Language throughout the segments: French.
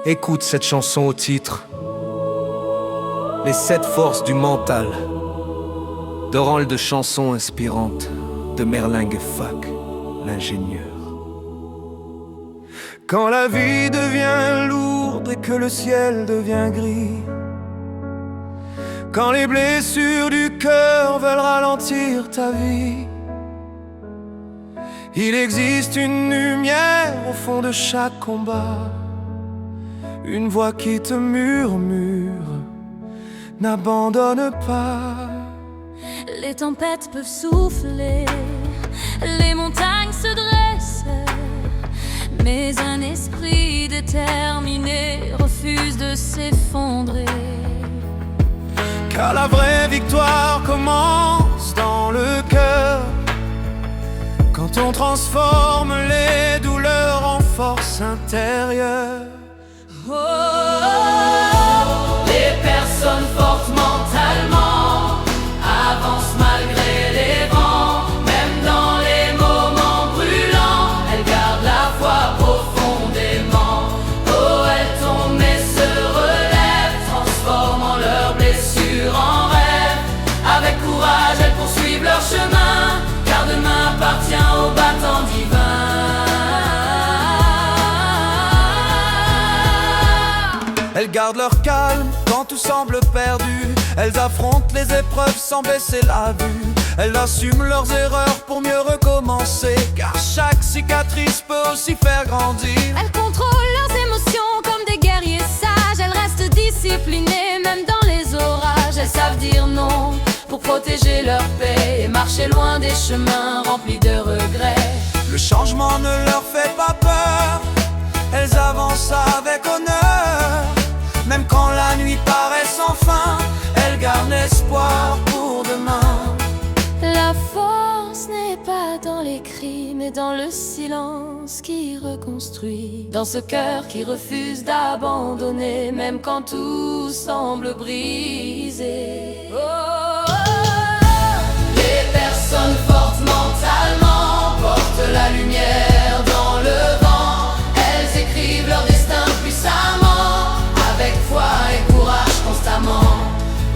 Écoute cette chanson au titre Les 7 forces du mental, d'Oral de chansons inspirantes de Merlingue Fac, l'ingénieur. Quand la vie devient lourde et que le ciel devient gris, quand les blessures du cœur veulent ralentir ta vie, il existe une lumière au fond de chaque combat, une voix qui te murmure: n'abandonne pas. Les tempêtes peuvent souffler, les montagnes se dressent, mais un esprit déterminé refuse de s'effondrer. Car la vraie victoire commence dans le cœur, quand on transforme les douleurs en force intérieure. Oh, les personnes fortes mentalement avancent malgré les vents, même dans les moments brûlants, elles gardent la foi profondément. Oh, elles tombent mais se relèvent, transformant leurs blessures en rêves. Avec courage, elles poursuivent leur chemin, car demain appartient au battant divin. Elles gardent leur calme quand tout semble perdu, elles affrontent les épreuves sans baisser la vue. Elles assument leurs erreurs pour mieux recommencer, car chaque cicatrice peut aussi faire grandir. Elles contrôlent leurs émotions comme des guerriers sages, elles restent disciplinées même dans les orages. Elles savent dire non pour protéger leur paix et marcher loin des chemins remplis de regrets. Le changement ne leur fait pas peur, elles avancent avec honneur. Même quand la nuit paraît sans fin, elles gardent l'espoir pour demain. La force n'est pas dans les cris, mais dans le silence qui reconstruit. Dans ce cœur qui refuse d'abandonner, même quand tout semble brisé. Oh, oh, oh. Les personnes fortes mentalement portent la lumière dans le vent. Elles écrivent leur destin puissamment, avec foi et courage constamment.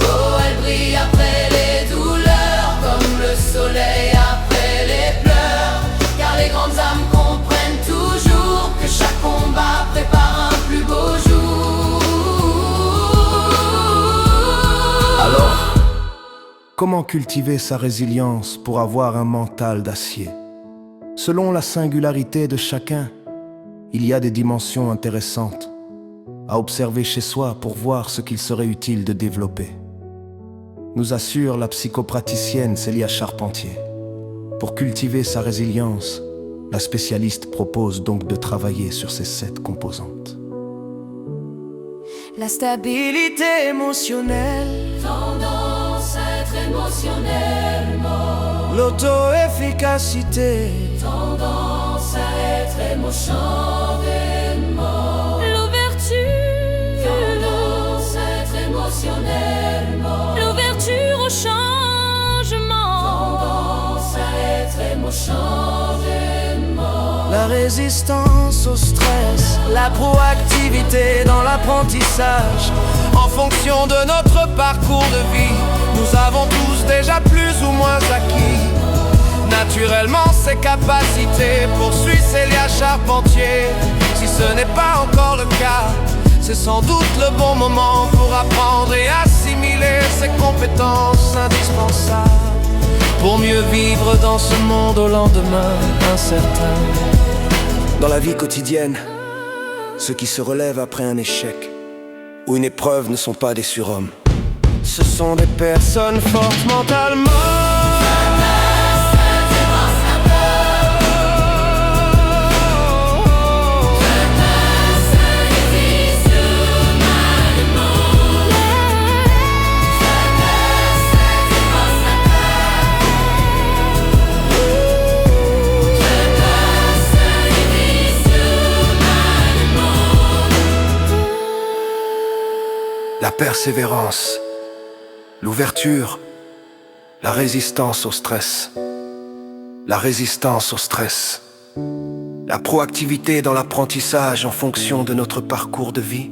Oh, elles brillent après les douleurs, comme le soleil après les pleurs. Car les grandes âmes comprennent toujours que chaque combat prépare un plus beau jour. Alors, comment cultiver sa résilience pour avoir un mental d'acier? Selon la singularité de chacun, il y a des dimensions intéressantes à observer chez soi pour voir ce qu'il serait utile de développer, nous assure la psychopraticienne Célia Charpentier. Pour cultiver sa résilience, la spécialiste propose donc de travailler sur ces 7 composantes. La stabilité émotionnelle, Tendance à être émotionnellement, l'auto-efficacité, tendance à être émotionnellement, l'ouverture, tendance à être émotionnellement, l'ouverture au changement, tendance à être émotionnellement, la résistance au stress, la proactivité dans l'apprentissage. En fonction de notre parcours de vie, nous avons tous déjà plus ou moins acquis naturellement ces capacités, poursuit Célia Charpentier. Si ce n'est pas encore le cas, c'est sans doute le bon moment pour apprendre et assimiler ces compétences indispensables pour mieux vivre dans ce monde au lendemain incertain. Dans la vie quotidienne, ceux qui se relèvent après un échec ou une épreuve ne sont pas des surhommes. Ce sont des personnes fortes mentalement. La persévérance, l'ouverture, la résistance au stress. La résistance au stress. La proactivité dans l'apprentissage en fonction de notre parcours de vie.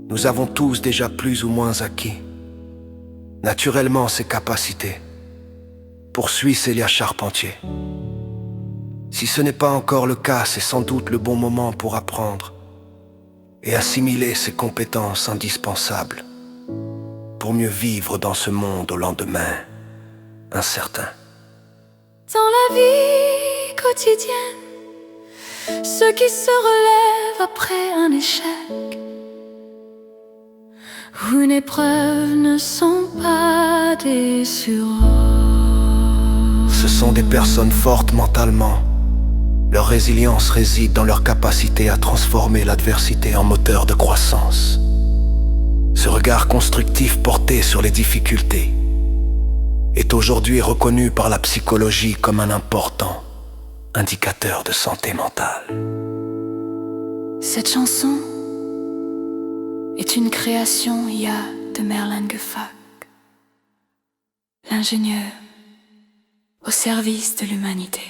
Nous avons tous déjà plus ou moins acquis naturellement ces capacités, poursuit Célia Charpentier. Si ce n'est pas encore le cas, c'est sans doute le bon moment pour apprendre et assimiler ces compétences indispensables pour mieux vivre dans ce monde au lendemain incertain. Dans la vie quotidienne, ceux qui se relèvent après un échec ou une épreuve ne sont pas des surhommes. Ce sont des personnes fortes mentalement. Leur résilience réside dans leur capacité à transformer l'adversité en moteur de croissance. Ce regard constructif porté sur les difficultés est aujourd'hui reconnu par la psychologie comme un important indicateur de santé mentale. Cette chanson est une création IA de Merlingue Fak, l'ingénieur au service de l'humanité.